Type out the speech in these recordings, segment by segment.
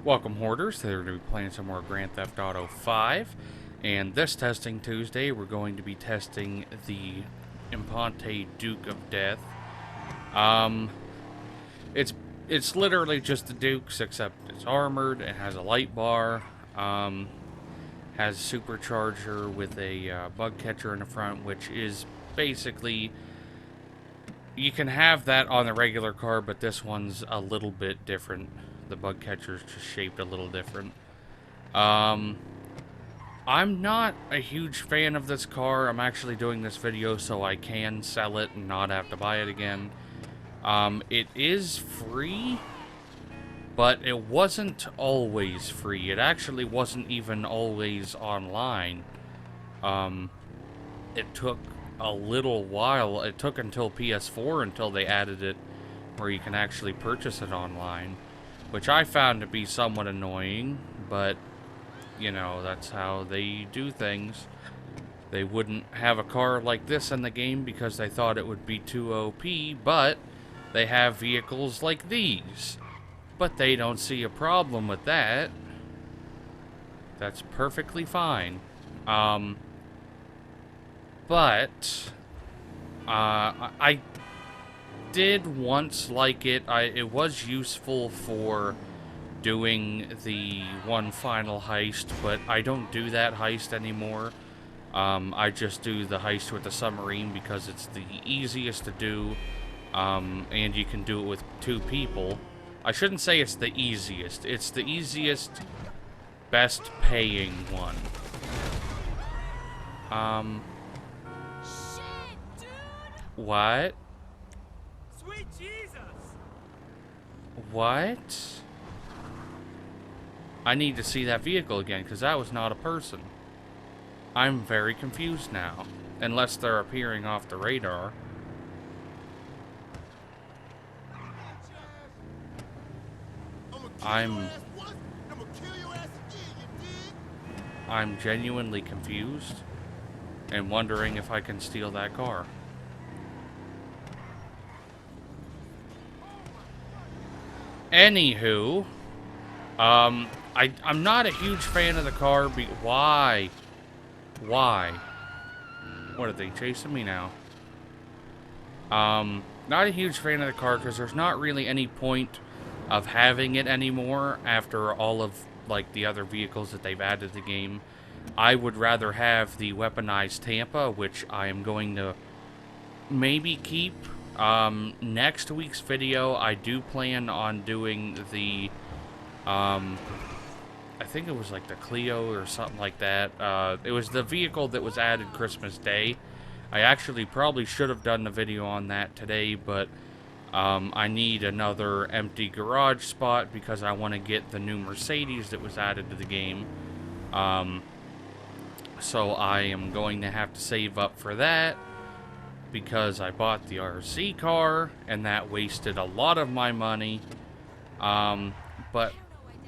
Welcome, Hoarders. Today we're going to be playing some more Grand Theft Auto 5. And this testing Tuesday, we're going to be testing the Imponte Duke of Death. It's literally just the Dukes, except it's armored, it has a light bar, has a supercharger with a bug catcher in the front, which is basically... You can have that on the regular car, but this one's a little bit different. The bug catcher's just shaped a little different. I'm not a huge fan of this car. I'm actually doing this video so I can sell it and not have to buy it again. It is free, but it wasn't always free. It actually wasn't even always online. It took a little while. It took until PS4 until they added it where you can actually purchase it online, which I found to be somewhat annoying, but, you know, that's how they do things. They wouldn't have a car like this in the game because they thought it would be too OP, but they have vehicles like these. But they don't see a problem with that. That's perfectly fine. But I did once like it. It was useful for doing the one final heist, but I don't do that heist anymore. I just do the heist with the submarine because it's the easiest to do, and you can do it with 2 people. I shouldn't say it's the easiest. It's the easiest, best paying one. Shit, dude! What? Sweet Jesus! What? I need to see that vehicle again, because that was not a person. I'm very confused now. Unless they're appearing off the radar. I'm genuinely confused and wondering if I can steal that car. Anywho, I'm not a huge fan of the car. Why? Why? What, are they chasing me now? Not a huge fan of the car because there's not really any point of having it anymore after all of, like, the other vehicles that they've added to the game. I would rather have the weaponized Tampa, which I am going to maybe keep. Next week's video, I do plan on doing the, I think it was like the Clio or something like that. It was the vehicle that was added Christmas Day. I actually probably should have done the video on that today, but I need another empty garage spot because I want to get the new Mercedes that was added to the game. So I am going to have to save up for that because I bought the RC car and that wasted a lot of my money. But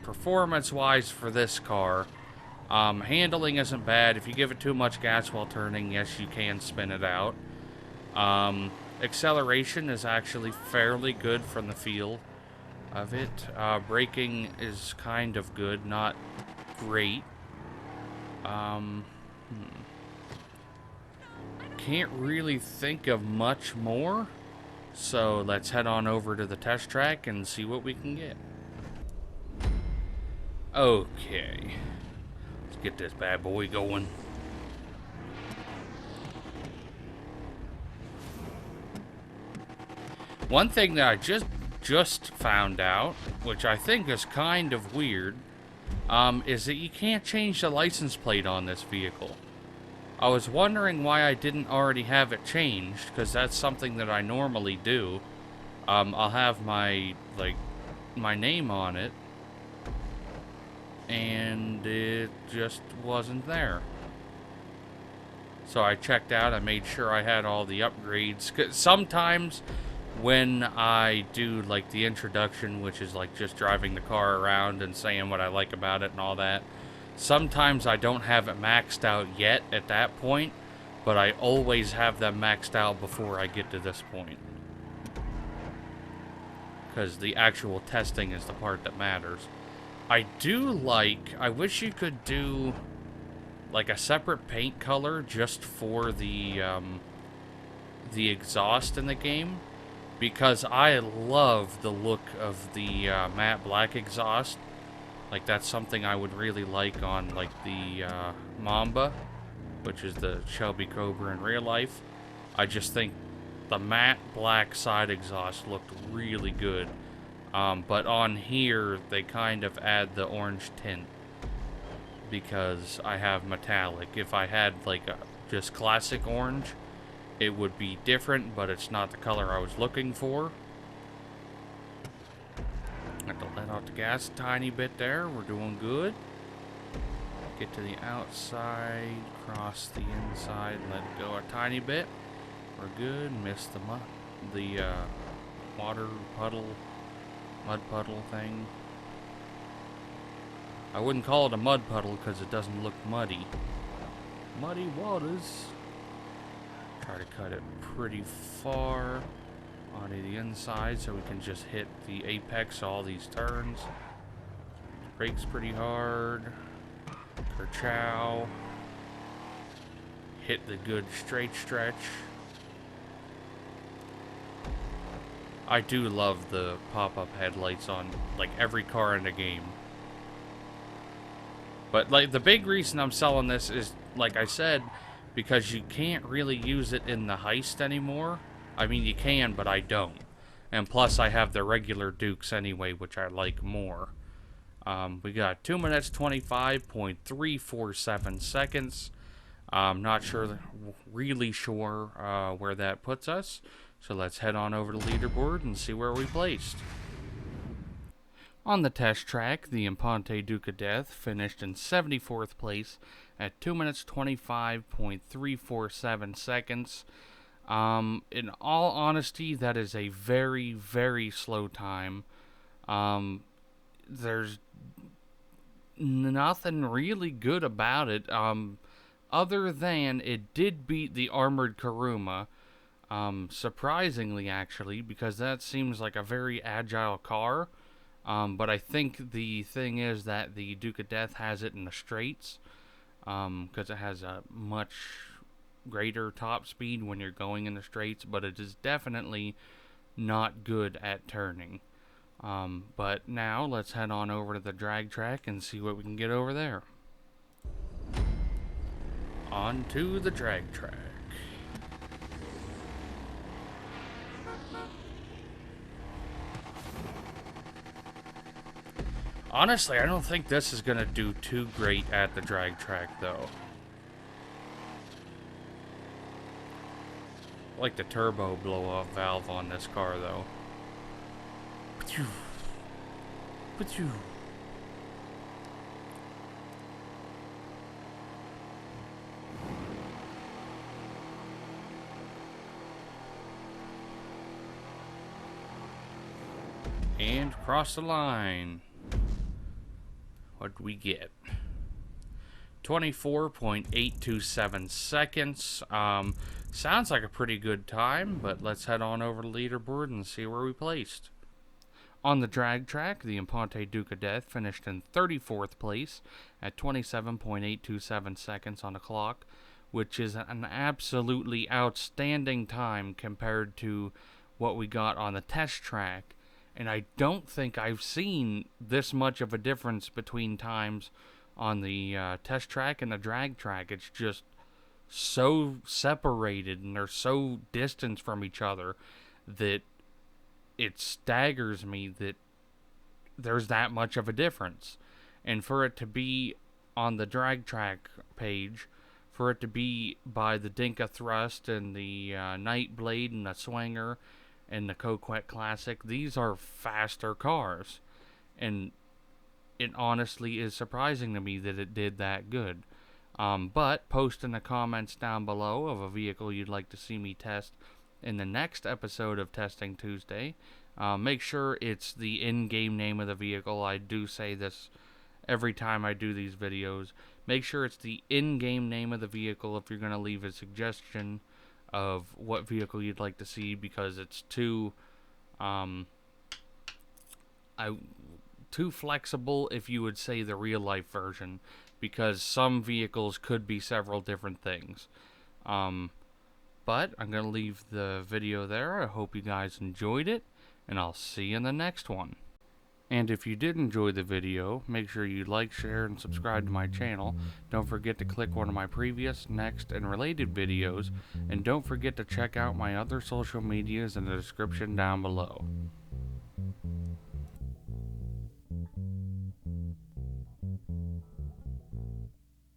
performance-wise for this car, handling isn't bad. If you give it too much gas while turning, yes, you can spin it out. Acceleration is actually fairly good from the feel of it. Braking is kind of good, not great. Can't really think of much more, so let's head on over to the test track and see what we can get. Okay, let's get this bad boy going. One thing that I just found out, which I think is kind of weird, is that you can't change the license plate on this vehicle. I was wondering why I didn't already have it changed, because that's something that I normally do. I'll have my name on it, and it just wasn't there. So I checked out, I made sure I had all the upgrades. 'Cause sometimes when I do like the introduction, which is like just driving the car around and saying what I like about it and all that, Sometimes I don't have it maxed out yet at that point, but I always have them maxed out before I get to this point. Because the actual testing is the part that matters. I wish you could do like a separate paint color just for the exhaust in the game, because I love the look of the matte black exhaust. Like, that's something I would really like on like the Mamba, which is the Shelby Cobra in real life. I just think the matte black side exhaust looked really good. But on here, they kind of add the orange tint because I have metallic. If I had like a just classic orange, it would be different, but it's not the color I was looking for. Have to let off the gas a tiny bit there. We're doing good. Get to the outside, cross the inside, let it go a tiny bit. We're good. Miss the water puddle, mud puddle thing. I wouldn't call it a mud puddle because it doesn't look muddy. Muddy waters. Try to cut it pretty far onto the inside so we can just hit the apex all these turns. Brakes pretty hard. Kerchow. Hit the good straight stretch. I do love the pop-up headlights on like every car in the game. But like the big reason I'm selling this is, like I said, because you can't really use it in the heist anymore. I mean, you can, but I don't. And plus, I have the regular Dukes anyway, which I like more. We got 2 minutes, 25.347 seconds. I'm not sure, really sure where that puts us. So let's head on over to the leaderboard and see where we placed. On the test track, the Imponte Duke of Death finished in 74th place at 2 minutes 25.347 seconds. In all honesty, that is a very, very slow time. There's nothing really good about it, other than it did beat the Armored Kuruma. Surprisingly, actually, because that seems like a very agile car. But I think the thing is that the Duke of Death has it in the straights, because it has a much greater top speed when you're going in the straights, but it is definitely not good at turning. But now let's head on over to the drag track and see what we can get over there. On to the drag track. Honestly, I don't think this is going to do too great at the drag track, though. I like the turbo blow-off valve on this car, though. And cross the line. What do we get? 24.827 seconds. Sounds like a pretty good time, but let's head on over to the leaderboard and see where we placed. On the drag track, the Imponte Duke of Death finished in 34th place at 27.827 seconds on the clock, which is an absolutely outstanding time compared to what we got on the test track. And I don't think I've seen this much of a difference between times on the test track and the drag track. It's just so separated and they're so distant from each other that it staggers me that there's that much of a difference. And for it to be on the drag track page, for it to be by the Dinka Thrust and the Nightblade and the Swinger and the Coquette Classic, these are faster cars. And it honestly is surprising to me that it did that good. But post in the comments down below of a vehicle you'd like to see me test in the next episode of Testing Tuesday. Make sure it's the in-game name of the vehicle. I do say this every time I do these videos. Make sure it's the in-game name of the vehicle if you're going to leave a suggestion of what vehicle you'd like to see, because it's um, too flexible if you would say the real life version, because some vehicles could be several different things. But I'm going to leave the video there. I hope you guys enjoyed it, and I'll see you in the next one. And if you did enjoy the video, make sure you like, share, and subscribe to my channel. Don't forget to click one of my previous, next, and related videos. And don't forget to check out my other social medias in the description down below.